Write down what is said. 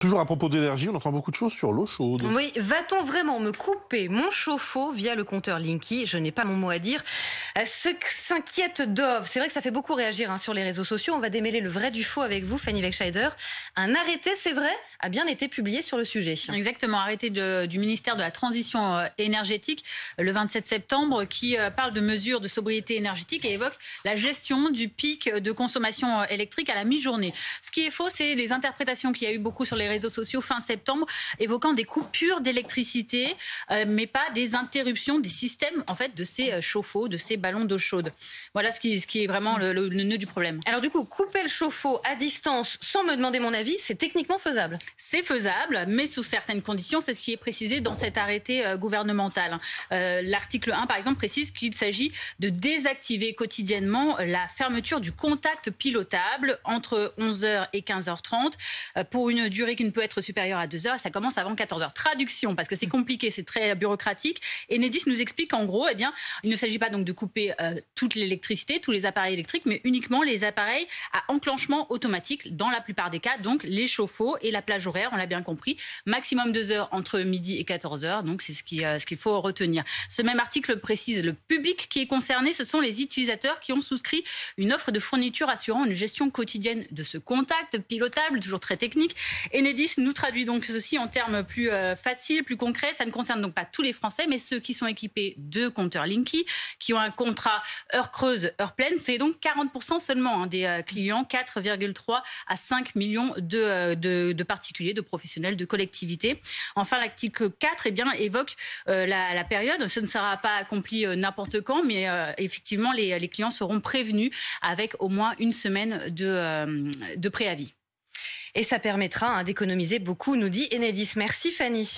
Toujours à propos d'énergie, on entend beaucoup de choses sur l'eau chaude. Oui, va-t-on vraiment me couper mon chauffe-eau via le compteur Linky? Je n'ai pas mon mot à dire. Ce que s'inquiète Dove, c'est vrai que ça fait beaucoup réagir sur les réseaux sociaux. On va démêler le vrai du faux avec vous, Fanny Wegscheider. Un arrêté, c'est vrai, a bien été publié sur le sujet. Exactement, arrêté du ministère de la Transition énergétique le 27 septembre qui parle de mesures de sobriété énergétique et évoque la gestion du pic de consommation électrique à la mi-journée. Ce qui est faux, c'est les interprétations qu'il y a eu beaucoup sur les réseaux sociaux fin septembre, évoquant des coupures d'électricité, mais pas des interruptions des systèmes en fait de ces chauffe-eau, de ces ballons d'eau chaude. Voilà ce qui est vraiment le nœud du problème. Alors du coup, couper le chauffe-eau à distance sans me demander mon avis, c'est techniquement faisable? C'est faisable, mais sous certaines conditions. C'est ce qui est précisé dans cet arrêté gouvernemental. L'article 1, par exemple, précise qu'il s'agit de désactiver quotidiennement la fermeture du contact pilotable entre 11h et 15h30 pour une durée qui ne peut être supérieure à 2 heures. Ça commence avant 14h. Traduction, parce que c'est compliqué, c'est très bureaucratique. Enedis nous explique qu'en gros, il ne s'agit pas donc de couper toute l'électricité, tous les appareils électriques, mais uniquement les appareils à enclenchement automatique dans la plupart des cas, donc les chauffe-eau et la plage horaire, on l'a bien compris, maximum 2 heures entre midi et 14h, donc c'est ce qu'il faut retenir. Ce même article précise le public qui est concerné, ce sont les utilisateurs qui ont souscrit une offre de fourniture assurant une gestion quotidienne de ce contact pilotable, toujours très technique. Enedis nous traduit donc ceci en termes plus faciles, plus concrets. Ça ne concerne donc pas tous les Français, mais ceux qui sont équipés de compteurs Linky, qui ont un contrat heure creuse, heure pleine. C'est donc 40% seulement des clients, 4,3 à 5 millions de particuliers, de professionnels, de collectivités. Enfin, l'article 4 évoque la période. Ce ne sera pas accompli n'importe quand, mais effectivement, les clients seront prévenus avec au moins une semaine de préavis. Et ça permettra d'économiser beaucoup, nous dit Enedis. Merci Fanny.